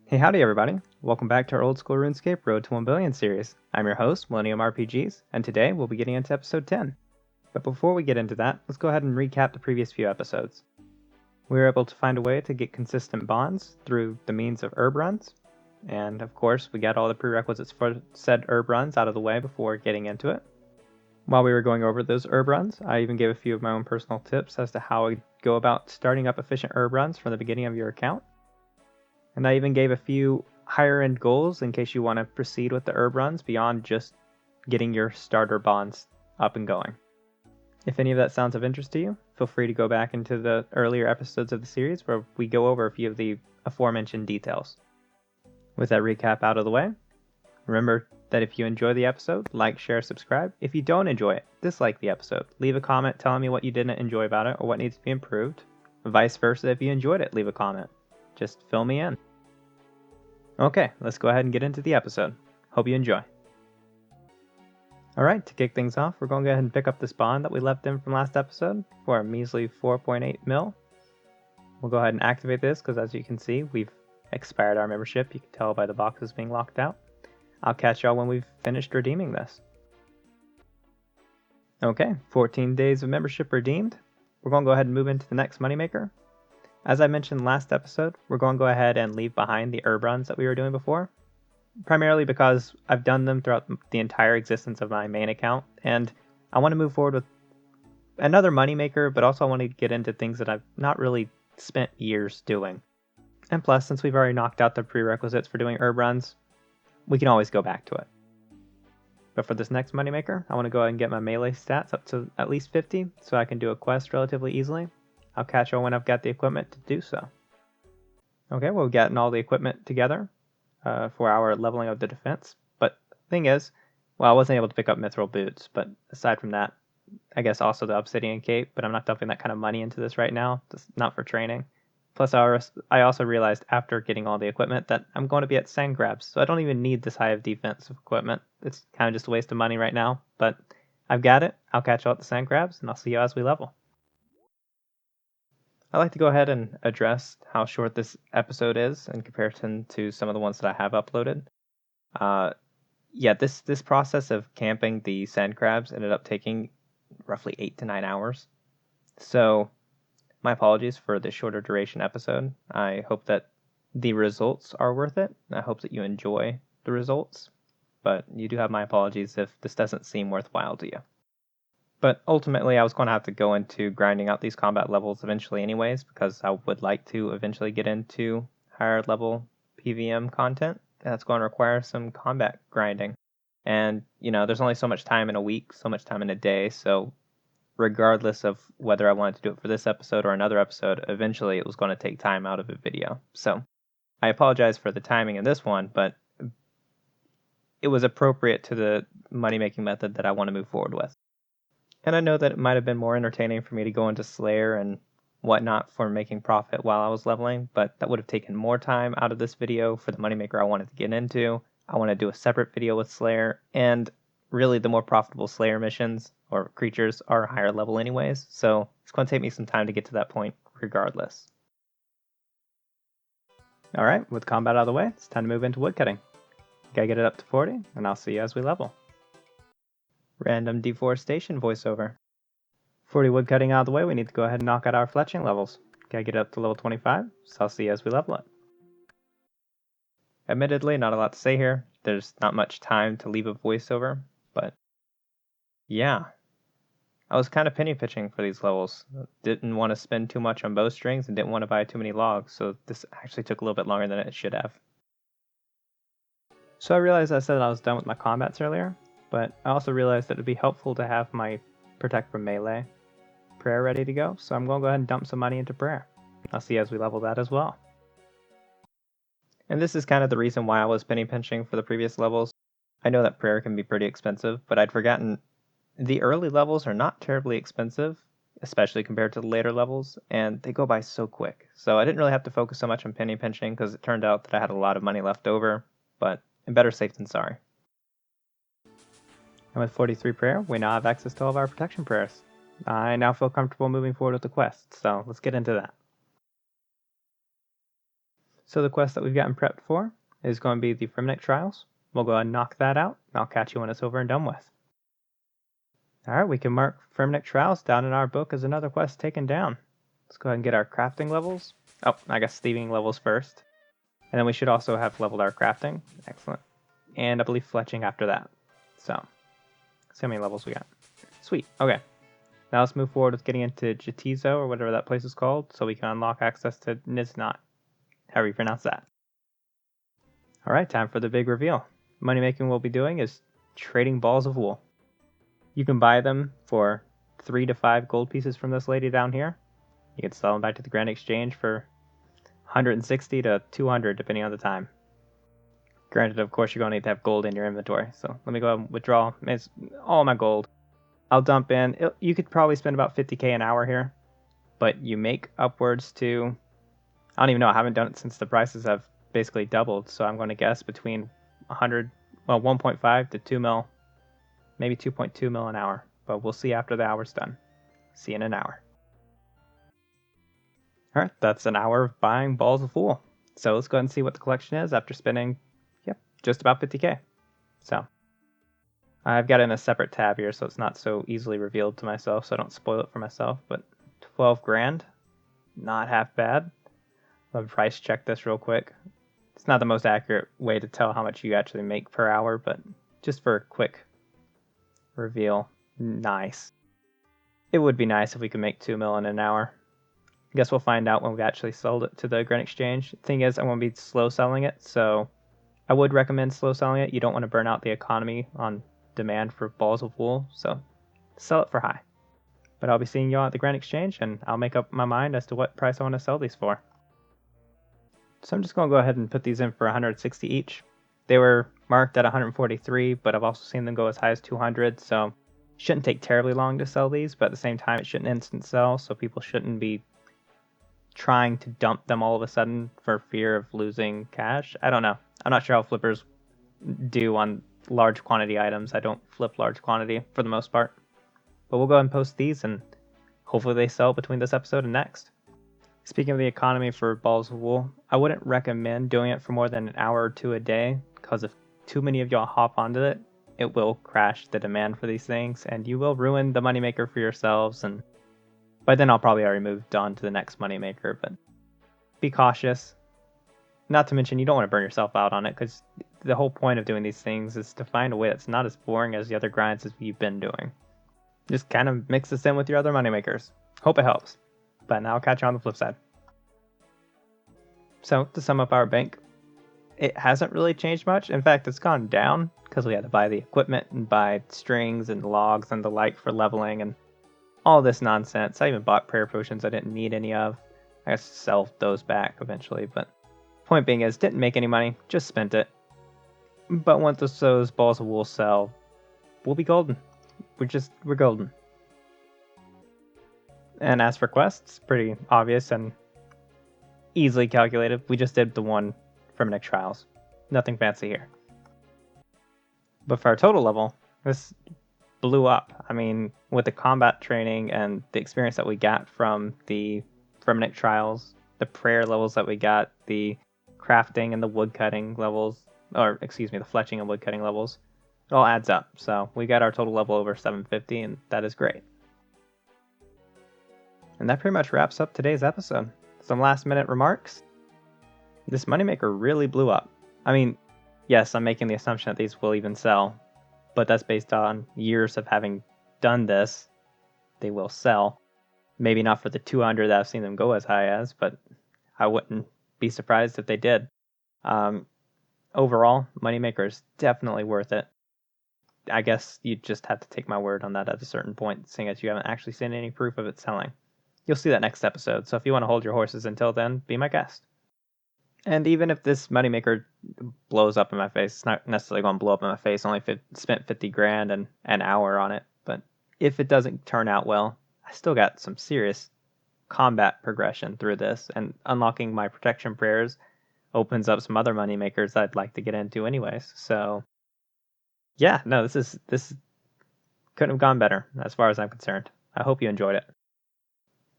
Hey howdy everybody, welcome back to our old school RuneScape Road to 1 Billion series. I'm your host, Millennium RPGs, and today we'll be getting into episode 10. But before we get into that, let's go ahead and recap the previous few episodes. We were able to find a way to get consistent bonds through the means of herb runs, and of course we got all the prerequisites for said herb runs out of the way before getting into it. While we were going over those herb runs, I even gave a few of my own personal tips as to how I go about starting up efficient herb runs from the beginning of your account. And I even gave a few higher end goals in case you want to proceed with the herb runs beyond just getting your starter bonds up and going. If any of that sounds of interest to you, feel free to go back into the earlier episodes of the series where we go over a few of the aforementioned details. With that recap out of the way, remember that if you enjoy the episode, like, share, subscribe. If you don't enjoy it, dislike the episode. Leave a comment telling me what you didn't enjoy about it or what needs to be improved. Vice versa, if you enjoyed it, leave a comment. Just fill me in. Okay, let's go ahead and get into the episode. Hope you enjoy. Alright, to kick things off, we're going to go ahead and pick up this bond that we left in from last episode for a measly 4.8 mil. We'll go ahead and activate this because as you can see, we've expired our membership. You can tell by the boxes being locked out. I'll catch y'all when we've finished redeeming this. Okay, 14 days of membership redeemed. We're going to go ahead and move into the next moneymaker. As I mentioned last episode, we're going to go ahead and leave behind the herb runs that we were doing before, primarily because I've done them throughout the entire existence of my main account, and I want to move forward with another moneymaker, but also I want to get into things that I've not really spent years doing. And plus, since we've already knocked out the prerequisites for doing herb runs, we can always go back to it. But for this next moneymaker, I want to go ahead and get my melee stats up to at least 50, so I can do a quest relatively easily. I'll catch you when I've got the equipment to do so. Okay, well, we've gotten all the equipment together for our leveling of the defense. But the thing is, well, I wasn't able to pick up mithril boots, but aside from that, I guess also the obsidian cape, but I'm not dumping that kind of money into this right now, just not for training. Plus, I also realized after getting all the equipment that I'm going to be at sand grabs, so I don't even need this high of defensive equipment. It's kind of just a waste of money right now, but I've got it. I'll catch you at the sand grabs, and I'll see you as we level. I'd like to go ahead and address how short this episode is in comparison to some of the ones that I have uploaded. This process of camping the sand crabs ended up taking roughly 8 to 9 hours. So my apologies for this shorter duration episode. I hope that the results are worth it. I hope that you enjoy the results, but you do have my apologies if this doesn't seem worthwhile to you. But ultimately, I was going to have to go into grinding out these combat levels eventually anyways, because I would like to eventually get into higher level PVM content. And that's going to require some combat grinding. And, there's only so much time in a week, so much time in a day, so regardless of whether I wanted to do it for this episode or another episode, eventually it was going to take time out of a video. So I apologize for the timing in this one, but it was appropriate to the money-making method that I want to move forward with. And I know that it might have been more entertaining for me to go into Slayer and whatnot for making profit while I was leveling, but that would have taken more time out of this video for the moneymaker I wanted to get into. I want to do a separate video with Slayer, and really the more profitable Slayer missions or creatures are higher level anyways, so it's going to take me some time to get to that point regardless. Alright, with combat out of the way, it's time to move into woodcutting. Gotta get it up to 40, and I'll see you as we level. Random deforestation voiceover. 40 woodcutting out of the way, we need to go ahead and knock out our fletching levels. Gotta get it up to level 25, so I'll see you as we level it. Admittedly, not a lot to say here. There's not much time to leave a voiceover, but yeah. I was kind of penny pitching for these levels. Didn't want to spend too much on bowstrings and didn't want to buy too many logs, so this actually took a little bit longer than it should have. So I realized I said I was done with my combats earlier, but I also realized that it would be helpful to have my Protect from Melee prayer ready to go, so I'm going to go ahead and dump some money into prayer. I'll see you as we level that as well. And this is kind of the reason why I was penny pinching for the previous levels. I know that prayer can be pretty expensive, but I'd forgotten the early levels are not terribly expensive, especially compared to the later levels, and they go by so quick. So I didn't really have to focus so much on penny pinching because it turned out that I had a lot of money left over, but better safe than sorry. And with 43 prayer, we now have access to all of our protection prayers. I now feel comfortable moving forward with the quest, so let's get into that. So the quest that we've gotten prepped for is going to be the Primeknit Trials. We'll go ahead and knock that out. I'll catch you when it's over and done with. Alright, we can mark Primeknit Trials down in our book as another quest taken down. Let's go ahead and get our crafting levels. Oh, I guess thieving levels first. And then we should also have leveled our crafting. Excellent. And I believe fletching after that. So, see how many levels we got. Sweet. Okay. Now let's move forward with getting into Jatizo, or whatever that place is called, so we can unlock access to Niznot. However you pronounce that. Alright, time for the big reveal. Money making we'll be doing is trading balls of wool. You can buy them for 3 to 5 gold pieces from this lady down here. You can sell them back to the Grand Exchange for 160 to 200 depending on the time. Granted, of course, you're going to need to have gold in your inventory. So let me go ahead and withdraw. It's all my gold. I'll dump in. You could probably spend about 50k an hour here. But you make upwards to... I don't even know. I haven't done it since the prices have basically doubled. So I'm going to guess between 1.5 to 2 mil. Maybe 2.2 mil an hour. But we'll see after the hour's done. See you in an hour. Alright, that's an hour of buying balls of wool. So let's go ahead and see what the collection is after spending, just about 50k. So, I've got it in a separate tab here so it's not so easily revealed to myself, so I don't spoil it for myself, but 12 grand, not half bad. Let me price check this real quick. It's not the most accurate way to tell how much you actually make per hour, but just for a quick reveal, nice. It would be nice if we could make 2 mil in an hour. I guess we'll find out when we actually sold it to the Grand Exchange. Thing is, I won't be slow selling it, so I would recommend slow selling it. You don't want to burn out the economy on demand for balls of wool, so sell it for high. But I'll be seeing y'all at the Grand Exchange, and I'll make up my mind as to what price I want to sell these for. So I'm just going to go ahead and put these in for 160 each. They were marked at 143, but I've also seen them go as high as 200, so it shouldn't take terribly long to sell these, but at the same time it shouldn't instant sell, so people shouldn't be trying to dump them all of a sudden for fear of losing cash. I don't know. I'm not sure how flippers do on large quantity items. I don't flip large quantity for the most part. But we'll go ahead and post these and hopefully they sell between this episode and next. Speaking of the economy for balls of wool, I wouldn't recommend doing it for more than an hour or two a day, because if too many of y'all hop onto it, it will crash the demand for these things and you will ruin the moneymaker for yourselves, and by then I'll probably already moved on to the next moneymaker, but be cautious. Not to mention, you don't want to burn yourself out on it, because the whole point of doing these things is to find a way that's not as boring as the other grinds as you've been doing. Just kind of mix this in with your other moneymakers. Hope it helps. But now I'll catch you on the flip side. So, to sum up our bank, it hasn't really changed much. In fact, it's gone down, because we had to buy the equipment and buy strings and logs and the like for leveling and all this nonsense. I even bought prayer potions I didn't need any of. I guess sell those back eventually, but point being is, didn't make any money, just spent it. But once those balls of wool sell, we'll be golden. We're golden. And as for quests, pretty obvious and easily calculated. We just did the one Primeknit Trials. Nothing fancy here. But for our total level, this blew up. I mean, with the combat training and the experience that we got from the Primeknit Trials, the prayer levels that we got, the crafting and the woodcutting levels, or excuse me, the fletching and woodcutting levels, it all adds up. So we got our total level over 750, and that is great. And that pretty much wraps up today's episode. Some last minute remarks. This moneymaker really blew up. I mean, yes, I'm making the assumption that these will even sell, but that's based on years of having done this. They will sell. Maybe not for the 200 that I've seen them go as high as, but I wouldn't be surprised if they did. Overall, moneymaker is definitely worth it. I guess you just have to take my word on that at a certain point, seeing as you haven't actually seen any proof of it selling. You'll see that next episode, so if you want to hold your horses until then, be my guest. And even if this moneymaker blows up in my face, it's not necessarily going to blow up in my face. I only spent 50 grand and an hour on it. But if it doesn't turn out well, I still got some serious combat progression through this. And unlocking my protection prayers opens up some other moneymakers I'd like to get into anyways. So, yeah, no, this couldn't have gone better as far as I'm concerned. I hope you enjoyed it.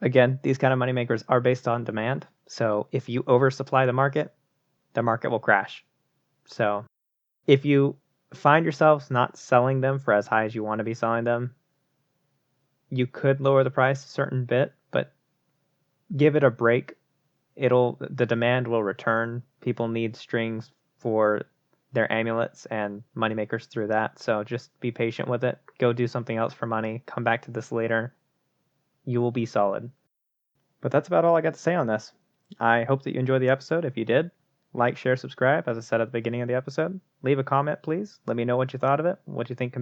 Again, these kind of moneymakers are based on demand. So if you oversupply the market, the market will crash. So if you find yourselves not selling them for as high as you want to be selling them, you could lower the price a certain bit, but give it a break. The demand will return. People need strings for their amulets and moneymakers through that. So just be patient with it. Go do something else for money. Come back to this later. You will be solid. But that's about all I got to say on this. I hope that you enjoyed the episode. If you did, like, share, subscribe, as I said at the beginning of the episode. Leave a comment, please. Let me know what you thought of it, what you think